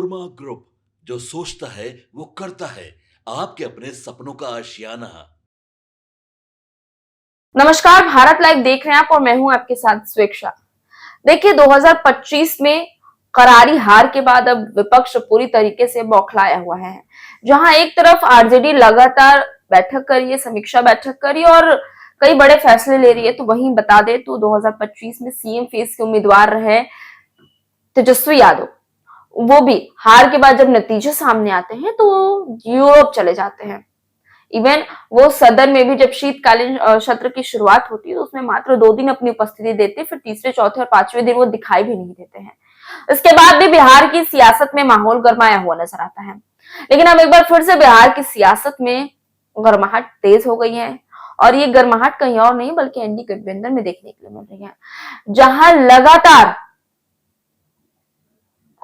Korma group, जो सोचता है वो करता है। आपके अपने सपनों का आशियाना। नमस्कार, भारत लाइव देख रहे हैं आप और मैं हूं आपके साथ स्वेक्षा। देखिए 2025 में करारी हार के बाद अब विपक्ष पूरी तरीके से बौखलाया हुआ है। जहां एक तरफ आरजेडी लगातार बैठक कर रही है, समीक्षा बैठक कर रही है और कई बड़े फैसले ले रही है, तो वहीं बता दें तो 2025 में सीएम फेस के उम्मीदवार रहे तेजस्वी यादव, वो भी हार के बाद जब नतीजे सामने आते हैं तो यूरोप चले जाते हैं। इवन वो सदन में भी जब शीतकालीन सत्र की शुरुआत होती है तो उसमें मात्र 2 दिन अपनी उपस्थिति देते, फिर तीसरे चौथे और पांचवें दिन वो दिखाई भी नहीं देते हैं। इसके बाद भी बिहार की सियासत में माहौल गरमाया हुआ नजर आता है। लेकिन अब एक बार फिर से बिहार की सियासत में गर्माहट तेज हो गई है और ये गर्माहट कहीं और नहीं बल्कि एनडीए गठबंधन में देखने के लिए मिल रही है, जहां लगातार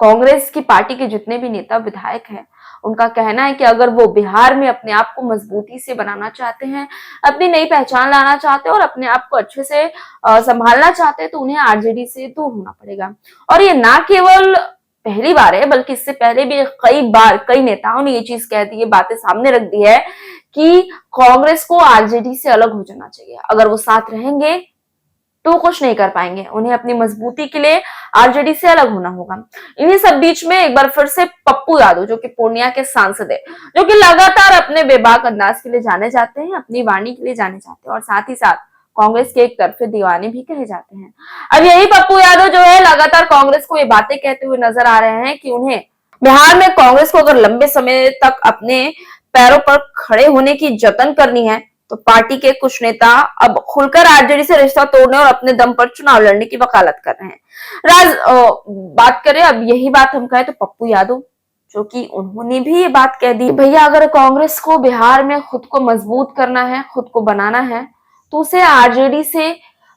कांग्रेस की पार्टी के जितने भी नेता विधायक हैं, उनका कहना है कि अगर वो बिहार में अपने आप को मजबूती से बनाना चाहते हैं, अपनी नई पहचान लाना चाहते हैं और अपने आप को अच्छे से संभालना चाहते हैं, तो उन्हें आरजेडी से दूर होना पड़ेगा। और ये ना केवल पहली बार है बल्कि इससे पहले भी कई बार कई नेताओं ने ये चीज कह दी है, बातें सामने रख दी है कि कांग्रेस को आरजेडी से अलग हो जाना चाहिए। अगर वो साथ रहेंगे तो कुछ नहीं कर पाएंगे, उन्हें अपनी मजबूती के लिए आरजेडी से अलग होना होगा। इन्हीं सब बीच में एक बार फिर से पप्पू यादव, जो कि पूर्णिया के सांसद है, जो कि लगातार अपने बेबाक अंदाज के लिए जाने जाते हैं, अपनी वाणी के लिए जाने जाते हैं और साथ ही साथ कांग्रेस के एक तरफे दीवाने भी कहे जाते हैं। अब यही पप्पू यादव जो है लगातार कांग्रेस को ये बातें कहते हुए नजर आ रहे हैं कि उन्हें बिहार में कांग्रेस को अगर लंबे समय तक अपने पैरों पर खड़े होने की जतन करनी है तो पार्टी के कुछ नेता अब खुलकर आरजेडी से रिश्ता तोड़ने और अपने दम पर चुनाव लड़ने की वकालत कर रहे हैं। बात करें अब यही बात हम कहें तो पप्पू यादव, जो कि उन्होंने भी ये बात कह दी, भैया अगर कांग्रेस को बिहार में खुद को मजबूत करना है, खुद को बनाना है, तो उसे आरजेडी से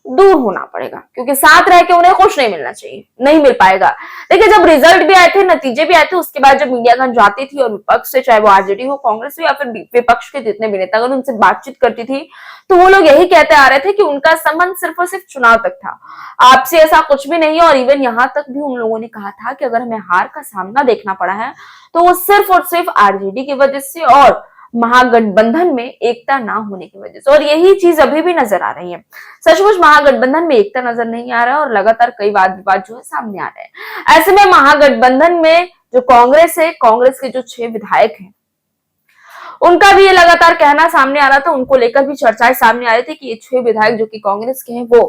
दूर होना पड़ेगा, क्योंकि साथ रह के उन्हें कुछ नहीं मिलना चाहिए, नहीं मिल पाएगा। देखिए जब रिजल्ट भी आए थे, नतीजे भी आए थे, उसके बाद जब मीडियागंज जाती थी और विपक्ष से, चाहे वो आरजेडी हो, कांग्रेस हो या फिर विपक्ष के जितने भी नेतागण उनसे बातचीत करती थी, तो वो लोग यही कहते आ रहे थे कि उनका संबंध सिर्फ और सिर्फ चुनाव तक था, आपसे ऐसा कुछ भी नहीं। और इवन यहां तक भी उन लोगों ने कहा था कि अगर हमें हार का सामना देखना पड़ा है तो वो सिर्फ और सिर्फ आरजेडी की वजह से और महागठबंधन में एकता ना होने की वजह से, और यही चीज अभी भी नजर आ रही है। सचमुच महागठबंधन में एकता नजर नहीं आ रहा है और लगातार कई वाद विवाद जो है सामने आ रहे हैं। ऐसे में महागठबंधन में जो कांग्रेस है, कांग्रेस के जो 6 विधायक हैं, उनका भी ये लगातार कहना सामने आ रहा था, उनको लेकर भी चर्चाएं सामने आ रही थी कि ये 6 विधायक जो कि कांग्रेस के हैं, वो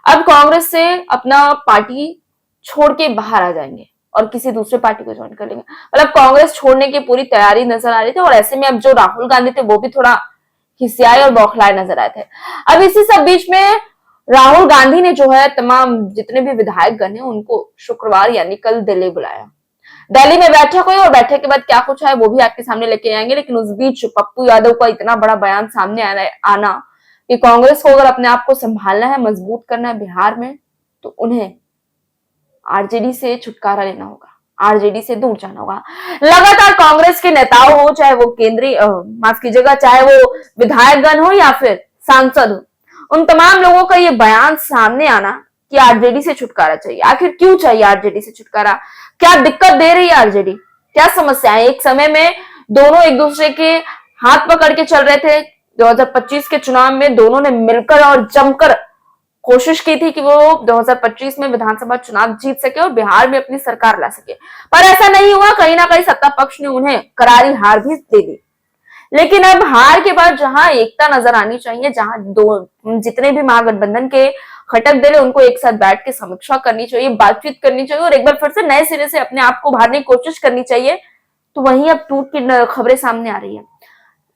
अब कांग्रेस से अपना पार्टी छोड़ के बाहर आ जाएंगे और किसी दूसरे पार्टी को ज्वाइन कर लेंगे। मतलब कांग्रेस छोड़ने की पूरी तैयारी नजर आ रही थी और ऐसे में अब जो राहुल गांधी थे वो भी थोड़ा खिसियाए और बौखलाए नजर आए थे। अब इसी सब बीच में राहुल गांधी ने जो है तमाम जितने भी विधायक गण हैं उनको शुक्रवार यानी कल दिल्ली बुलाया। दिल्ली में बैठक हुई और बैठक के बाद क्या कुछ है वो भी आपके सामने लेके आएंगे। लेकिन उस बीच पप्पू यादव का इतना बड़ा बयान सामने आना कि कांग्रेस को अगर अपने आप को संभालना है, मजबूत करना है बिहार में, तो उन्हें आरजेडी से छुटकारा लेना होगा, आरजेडी से दूर जाना होगा। लगातार कांग्रेस के नेताओं हो, चाहे वो केंद्रीय माफ कीजिएगा, चाहे वो विधायकगण हो या फिर सांसद हो, उन तमाम लोगों का ये बयान सामने आना कि आरजेडी से छुटकारा चाहिए। आखिर क्यों चाहिए आरजेडी से छुटकारा? क्या दिक्कत दे रही है आरजेडी? क्या समस्या है? एक समय में दोनों एक दूसरे के हाथ पकड़ के चल रहे थे। 2025 के चुनाव में दोनों ने मिलकर और जमकर कोशिश की थी कि वो 2025 में विधानसभा चुनाव जीत सके और बिहार में अपनी सरकार ला सके, पर ऐसा नहीं हुआ। कहीं ना कहीं सत्ता पक्ष ने उन्हें करारी हार भी दे दी। लेकिन अब हार के बाद जहां एकता नजर आनी चाहिए, जहां दो जितने भी महागठबंधन के घटक दल उनको एक साथ बैठ के समीक्षा करनी चाहिए, बातचीत करनी चाहिए और एक बार फिर से नए सिरे से अपने आप को उभारने की कोशिश करनी चाहिए, तो वहीं अब टूट की खबरें सामने आ रही है।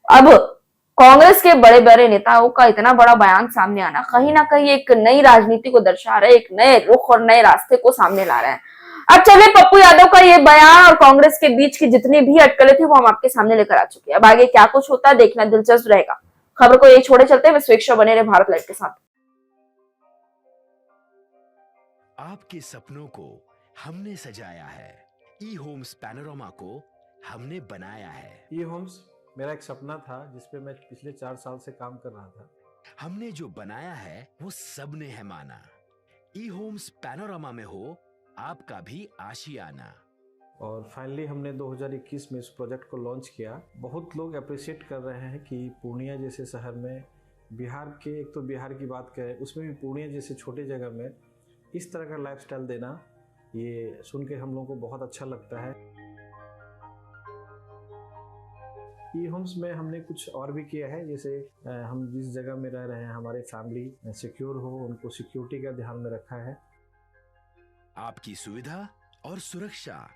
अब कांग्रेस के बड़े बड़े नेताओं का इतना बड़ा बयान सामने आना कहीं ना कहीं एक नई राजनीति को दर्शा रहा है, एक नए रुख और नए रास्ते को सामने ला रहा है। अब चलिए पप्पू यादव का ये बयान और कांग्रेस के बीच की जितनी भी अटकलें थी वो हम आपके सामने लेकर आ चुके हैं। अब आगे क्या कुछ होता है देखना दिलचस्प रहेगा। खबर को यही छोड़े चलते हैं, स्वेच्छा बने रहे भारत लाइव के साथ। आपके सपनों को हमने सजाया है, ई होम्स पैनोरामा को हमने बनाया है। ई होम्स मेरा एक सपना था जिस पे मैं पिछले 4 साल से काम कर रहा था। हमने जो बनाया है वो सबने है माना। ई होम्स पैनोरामा में हो आपका भी आशियाना। और फाइनली हमने 2021 में इस प्रोजेक्ट को लॉन्च किया। बहुत लोग अप्रिशिएट कर रहे हैं कि पूर्णिया जैसे शहर में, बिहार के, एक तो बिहार की बात करें उसमें भी पूर्णिया जैसे छोटे जगह में इस तरह का लाइफस्टाइल देना, ये सुन के हम लोगों को बहुत अच्छा लगता है। ई होम्स में हमने कुछ और भी किया है, जैसे हम जिस जगह में रह रहे हैं हमारे फैमिली सिक्योर हो, उनको सिक्योरिटी का ध्यान में रखा है। आपकी सुविधा और सुरक्षा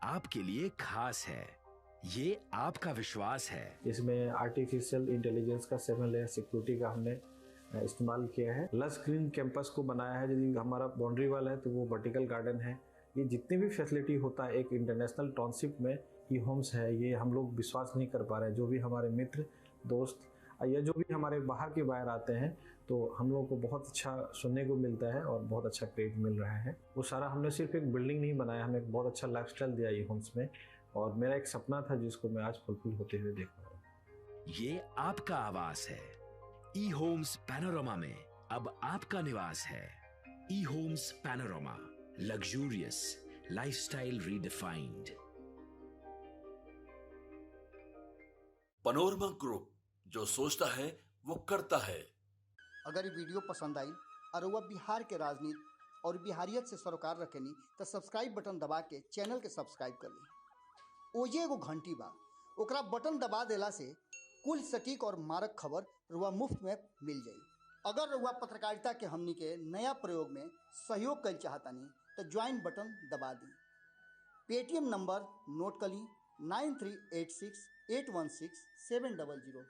आपके लिए खास है, ये आपका विश्वास है। इसमें आर्टिफिशियल इंटेलिजेंस का 7 लेयर सिक्योरिटी का हमने इस्तेमाल किया है। लस ग्रीन कैंपस को बनाया है। यदि हमारा बाउंड्री वाल है तो वो वर्टिकल गार्डन है। ये जितनी भी फैसिलिटी होता है एक इंटरनेशनल टाउनशिप में, ई होम्स है, ये हम लोग विश्वास नहीं कर पा रहे हैं। जो भी हमारे मित्र दोस्त या जो भी हमारे बाहर के बाहर आते हैं तो हम लोगों को बहुत अच्छा सुनने को मिलता है और बहुत अच्छा क्रेडिट मिल रहा है। वो सारा हमने सिर्फ एक बिल्डिंग नहीं बनाया, हमें एक बहुत अच्छा लाइफस्टाइल दिया ई होम्स में, और मेरा एक सपना था जिसको मैं आज फुलफिल होते हुए देख रहा हूँ। ये आपका आवास है। ई होम्स पैनोरमा में अब आपका निवास है। E homes Panorama, luxurious lifestyle redefined. Panorama group, जो सोचता है वो करता है। अगर ये वीडियो पसंद आई और वह बिहार के राजनीति और बिहारियत से सरोकार रखेनी तो सब्सक्राइब बटन दबा के चैनल के सब्सक्राइब कर ली। ओजे एगो घंटी बा, ओकरा बटन दबा देला से कुल सटीक और मारक खबर रुआ मुफ्त में मिल जाई। अगर रुआ पत्रकारिता के हमनी के नया प्रयोग में सहयोग कर चाहतानी तो ज्वाइन बटन दबा दी। पेटीएम नंबर नोट कर ली 9386816700।